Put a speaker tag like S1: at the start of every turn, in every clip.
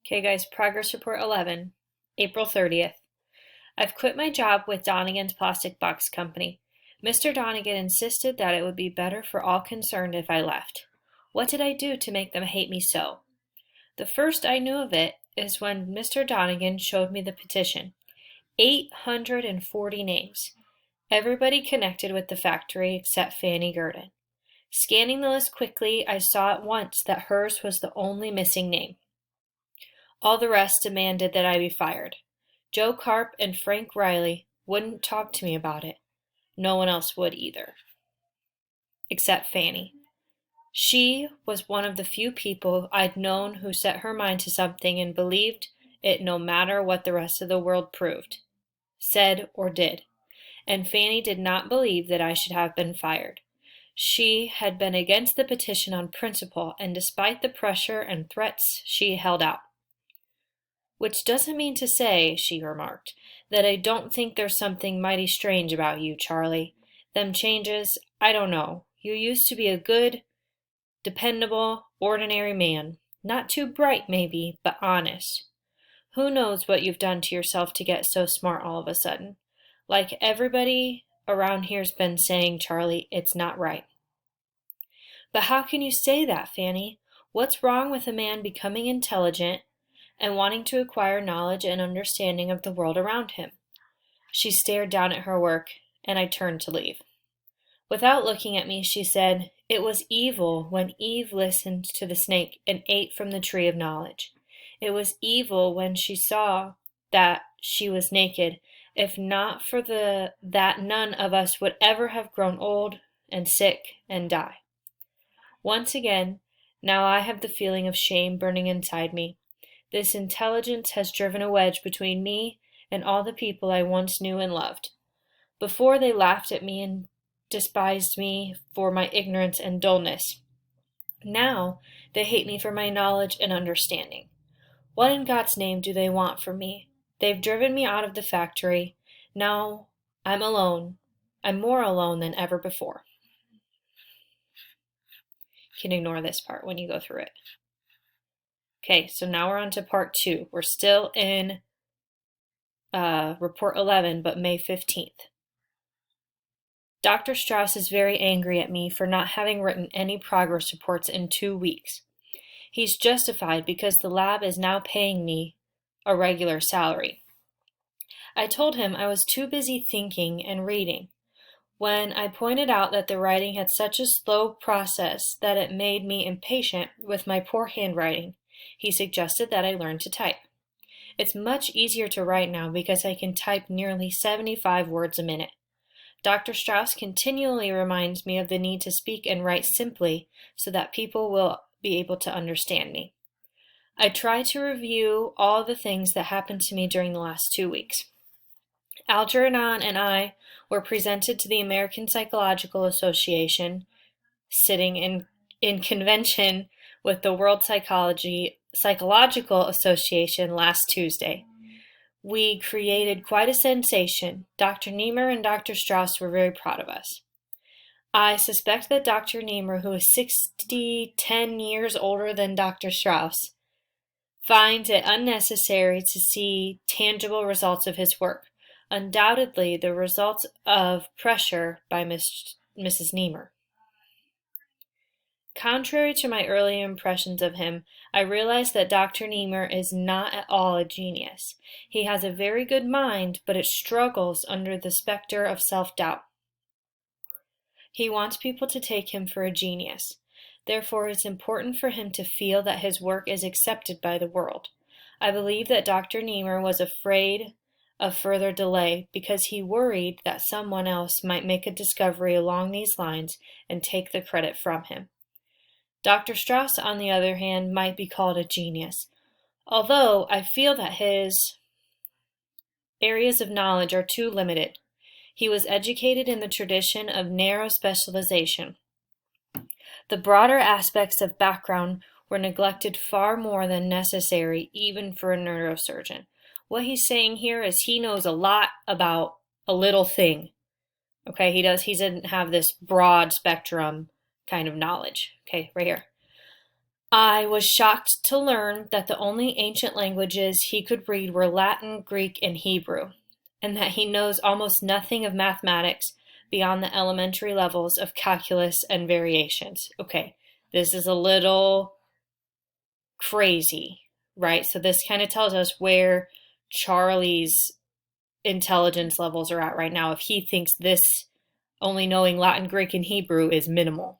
S1: Okay, guys, Progress Report 11, April 30th. I've quit my job with Donegan's Plastic Box Company. Mr. Donegan insisted that it would be better for all concerned if I left. What did I do to make them hate me so? The first I knew of it is when Mr. Donegan showed me the petition. 840 names. Everybody connected with the factory except Fanny Gurdon. Scanning the list quickly, I saw at once that hers was the only missing name. All the rest demanded that I be fired. Joe Carp and Frank Riley wouldn't talk to me about it. No one else would either. Except Fanny. She was one of the few people I'd known who set her mind to something and believed it no matter what the rest of the world proved, said, or did. And Fanny did not believe that I should have been fired. She had been against the petition on principle, and despite the pressure and threats, she held out. Which doesn't mean to say, she remarked, that I don't think there's something mighty strange about you, Charlie. Them changes, I don't know. You used to be a good, dependable, ordinary man. Not too bright, maybe, but honest. Who knows what you've done to yourself to get so smart all of a sudden? Like everybody around here's been saying, Charlie, it's not right. But how can you say that, Fanny? What's wrong with a man becoming intelligent and wanting to acquire knowledge and understanding of the world around him? She stared down at her work, and I turned to leave. Without looking at me, she said, "It was evil when Eve listened to the snake and ate from the tree of knowledge. It was evil when she saw that she was naked, if not for that none of us would ever have grown old and sick and die." Once again, now I have the feeling of shame burning inside me. This intelligence has driven a wedge between me and all the people I once knew and loved. Before, they laughed at me and despised me for my ignorance and dullness. Now they hate me for my knowledge and understanding. What in God's name do they want from me? They've driven me out of the factory. Now I'm alone. I'm more alone than ever before. You can ignore this part when you go through it. Okay, so now we're on to part 2. We're still in Report 11, but May 15th. Dr. Strauss is very angry at me for not having written any progress reports in 2 weeks. He's justified because the lab is now paying me a regular salary. I told him I was too busy thinking and reading. When I pointed out that the writing had such a slow process that it made me impatient with my poor handwriting, he suggested that I learn to type. It's much easier to write now because I can type nearly 75 words a minute. Dr. Strauss continually reminds me of the need to speak and write simply so that people will be able to understand me. I try to review all the things that happened to me during the last 2 weeks. Algernon and I were presented to the American Psychological Association, sitting in convention with the World Psychological Association last Tuesday. We created quite a sensation. Dr. Niemer and Dr. Strauss were very proud of us. I suspect that Dr. Niemer, who is 10 years older than Dr. Strauss, finds it unnecessary to see tangible results of his work, undoubtedly the result of pressure by Mrs. Niemer. Contrary to my earlier impressions of him, I realize that Dr. Niemer is not at all a genius. He has a very good mind, but it struggles under the specter of self-doubt. He wants people to take him for a genius. Therefore, it's important for him to feel that his work is accepted by the world. I believe that Dr. Niemer was afraid of further delay because he worried that someone else might make a discovery along these lines and take the credit from him. Dr. Strauss, on the other hand, might be called a genius, although I feel that his areas of knowledge are too limited. He was educated in the tradition of narrow specialization. The broader aspects of background were neglected far more than necessary even for a neurosurgeon. What he's saying here is he knows a lot about a little thing. Okay, he doesn't have this broad spectrum kind of knowledge. Okay, right here. I was shocked to learn that the only ancient languages he could read were Latin, Greek, and Hebrew, and that he knows almost nothing of mathematics beyond the elementary levels of calculus and variations. Okay, this is a little crazy, right? So this kind of tells us where Charlie's intelligence levels are at right now if he thinks this only knowing Latin, Greek, and Hebrew is minimal.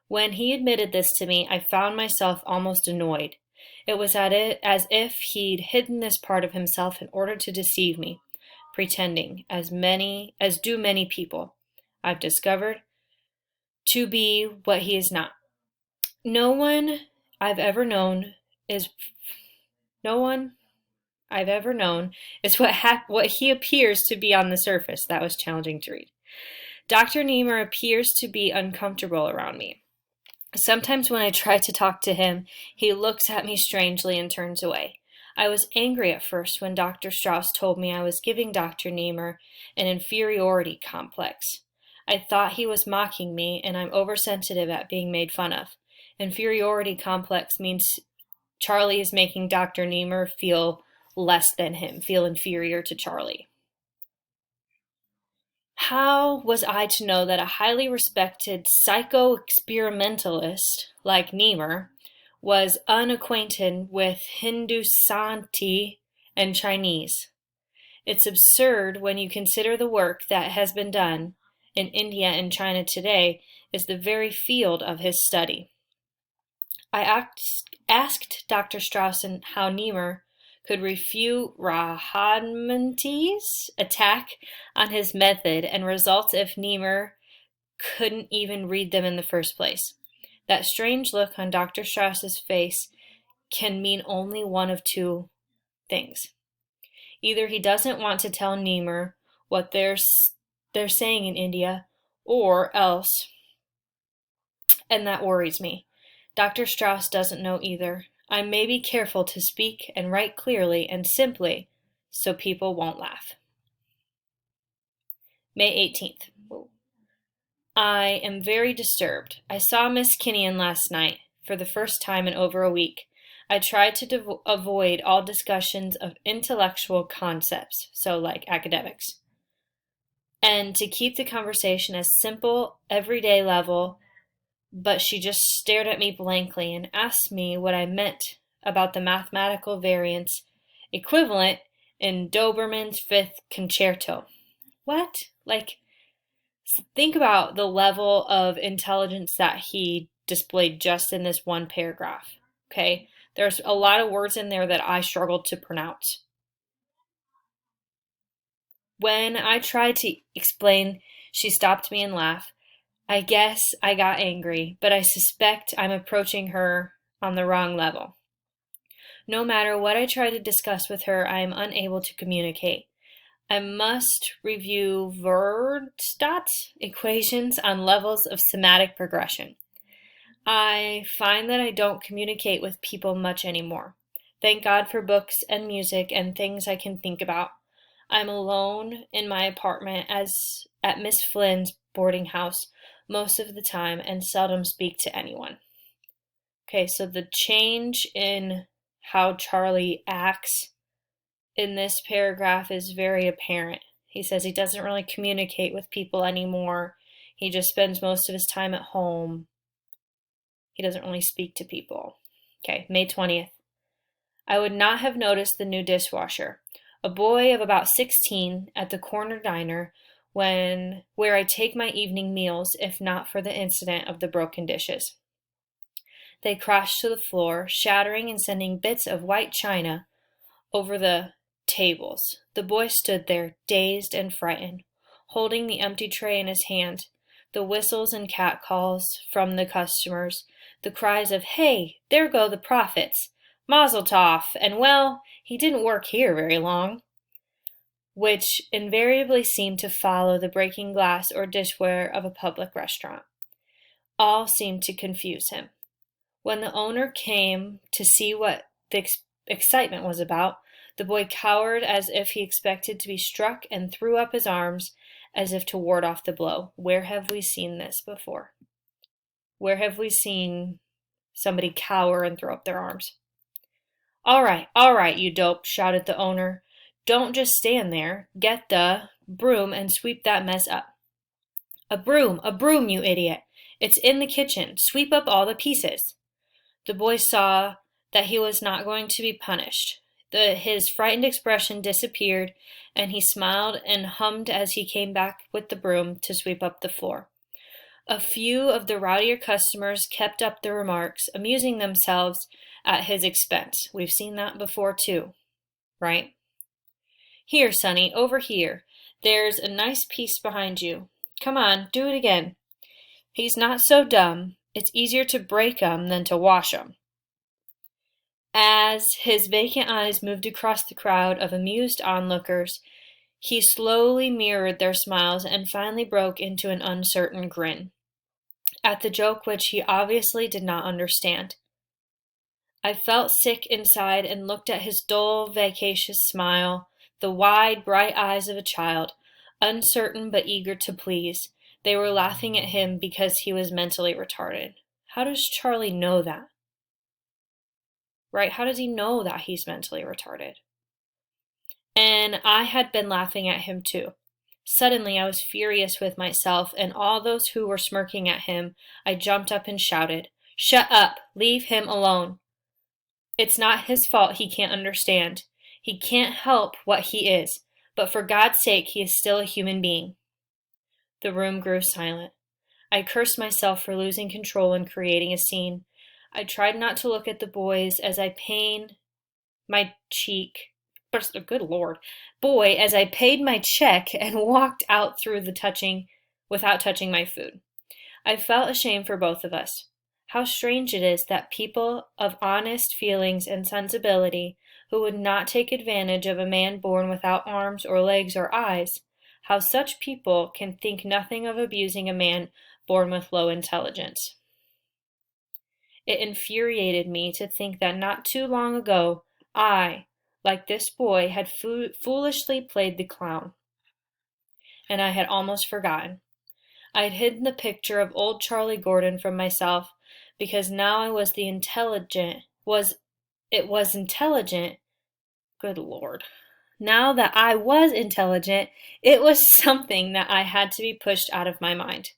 S1: When he admitted this to me, I found myself almost annoyed. It was as if he'd hidden this part of himself in order to deceive me, pretending, as do many people I've discovered, to be what he is not. No one I've ever known is what he appears to be on the surface. That was challenging to read. Dr. Niemer appears to be uncomfortable around me. Sometimes when I try to talk to him, he looks at me strangely and turns away. I was angry at first when Dr. Strauss told me I was giving Dr. Niemer an inferiority complex. I thought he was mocking me, and I'm oversensitive at being made fun of. Inferiority complex means Charlie is making Dr. Niemer feel less than him, feel inferior to Charlie. How was I to know that a highly respected psycho-experimentalist like Niemer was unacquainted with Hindustani and Chinese? It's absurd when you consider the work that has been done in India and China today is the very field of his study. I asked Dr. Strauss how Niemer could refute Rahmanti's attack on his method and results if Niemer couldn't even read them in the first place. That strange look on Dr. Strauss's face can mean only one of two things. Either he doesn't want to tell Niemer what they're saying in India, or else, and that worries me. Dr. Strauss doesn't know either. I may be careful to speak and write clearly and simply so people won't laugh. May 18th. I am very disturbed. I saw Miss Kinnian last night for the first time in over a week. I tried to avoid all discussions of intellectual concepts, so like academics, and to keep the conversation as simple, everyday level, but she just stared at me blankly and asked me what I meant about the mathematical variance equivalent in Doberman's Fifth Concerto. What? Think about the level of intelligence that he displayed just in this one paragraph, okay? There's a lot of words in there that I struggled to pronounce. When I tried to explain, she stopped me and laughed. I guess I got angry, but I suspect I'm approaching her on the wrong level. No matter what I try to discuss with her, I am unable to communicate. I must review Verstadt equations on levels of semantic progression. I find that I don't communicate with people much anymore. Thank God for books and music and things I can think about. I'm alone in my apartment as at Miss Flynn's boarding house most of the time and seldom speak to anyone. Okay, so the change in how Charlie acts in this paragraph is very apparent. He says he doesn't really communicate with people anymore. He just spends most of his time at home. He doesn't really speak to people. Okay, May 20th. I would not have noticed the new dishwasher. A boy of about 16 at the corner diner where I take my evening meals, if not for the incident of the broken dishes. They crashed to the floor, shattering and sending bits of white china over the tables. The boy stood there, dazed and frightened, holding the empty tray in his hand. The whistles and catcalls from the customers, the cries of, "Hey, there go the profits! Mazel tov!" and, "Well, he didn't work here very long," which invariably seemed to follow the breaking glass or dishware of a public restaurant. All seemed to confuse him. When the owner came to see what the excitement was about, the boy cowered as if he expected to be struck and threw up his arms as if to ward off the blow. Where have we seen this before? Where have we seen somebody cower and throw up their arms. All right, you dope, shouted the owner. Don't just stand there. Get the broom and sweep that mess up. A broom, you idiot. It's in the kitchen. Sweep up all the pieces. The boy saw that he was not going to be punished. His frightened expression disappeared, and he smiled and hummed as he came back with the broom to sweep up the floor. A few of the rowdier customers kept up the remarks, amusing themselves at his expense. We've seen that before too, right? Here, Sonny, over here. There's a nice piece behind you. Come on, do it again. He's not so dumb. It's easier to break 'em than to wash 'em. As his vacant eyes moved across the crowd of amused onlookers, he slowly mirrored their smiles and finally broke into an uncertain grin at the joke which he obviously did not understand. I felt sick inside and looked at his dull, vacacious smile, the wide, bright eyes of a child, uncertain but eager to please. They were laughing at him because he was mentally retarded. How does Charlie know that? Right? How does he know that he's mentally retarded? And I had been laughing at him too. Suddenly I was furious with myself and all those who were smirking at him. I jumped up and shouted, "Shut up! Leave him alone! It's not his fault he can't understand. He can't help what he is, but for God's sake he is still a human being." The room grew silent. I cursed myself for losing control and creating a scene. I tried not to look at the boys as I paid my cheek. Good Lord. Boy, as I paid my check and walked out without touching my food. I felt ashamed for both of us. How strange it is that people of honest feelings and sensibility who would not take advantage of a man born without arms or legs or eyes, how such people can think nothing of abusing a man born with low intelligence. It infuriated me to think that not too long ago, I, like this boy, had foolishly played the clown. And I had almost forgotten. I had hidden the picture of old Charlie Gordon from myself because now I was intelligent. Good Lord. Now that I was intelligent, it was something that I had to be pushed out of my mind.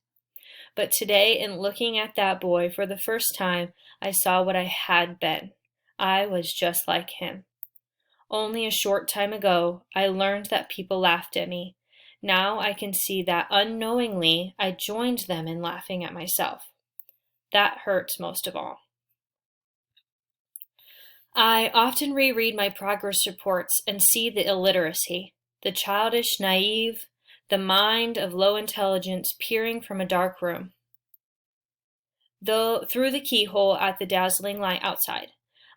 S1: But today, in looking at that boy for the first time, I saw what I had been. I was just like him. Only a short time ago, I learned that people laughed at me. Now I can see that unknowingly I joined them in laughing at myself. That hurts most of all. I often reread my progress reports and see the illiteracy, the childish, naive, the mind of low intelligence peering from a dark room, through the keyhole at the dazzling light outside.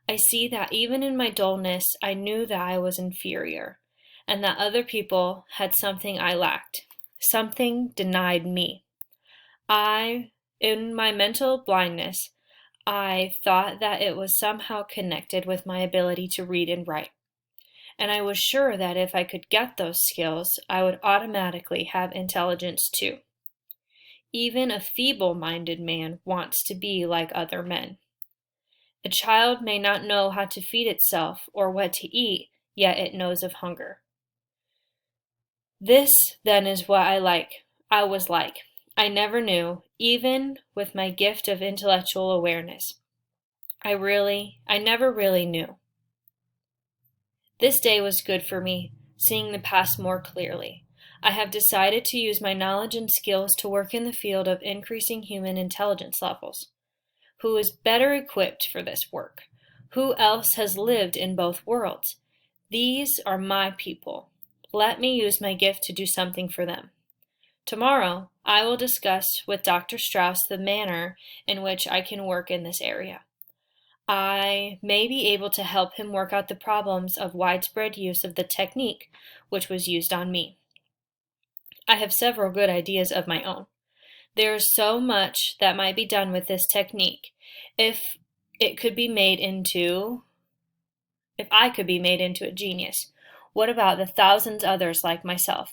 S1: I see that even in my dullness, I knew that I was inferior, and that other people had something I lacked, something denied me. In my mental blindness, I thought that it was somehow connected with my ability to read and write. And I was sure that if I could get those skills, I would automatically have intelligence too. Even a feeble-minded man wants to be like other men. A child may not know how to feed itself or what to eat, yet it knows of hunger. This, then, is what I was like. I never knew, even with my gift of intellectual awareness. I never really knew. This day was good for me, seeing the past more clearly. I have decided to use my knowledge and skills to work in the field of increasing human intelligence levels. Who is better equipped for this work? Who else has lived in both worlds? These are my people. Let me use my gift to do something for them. Tomorrow, I will discuss with Dr. Strauss the manner in which I can work in this area. I may be able to help him work out the problems of widespread use of the technique which was used on me. I have several good ideas of my own. There is so much that might be done with this technique if I could be made into a genius. What about the thousands others like myself?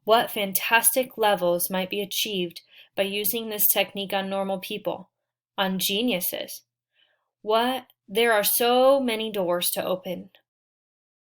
S1: What fantastic levels might be achieved by using this technique on normal people, on geniuses? What? There are so many doors to open.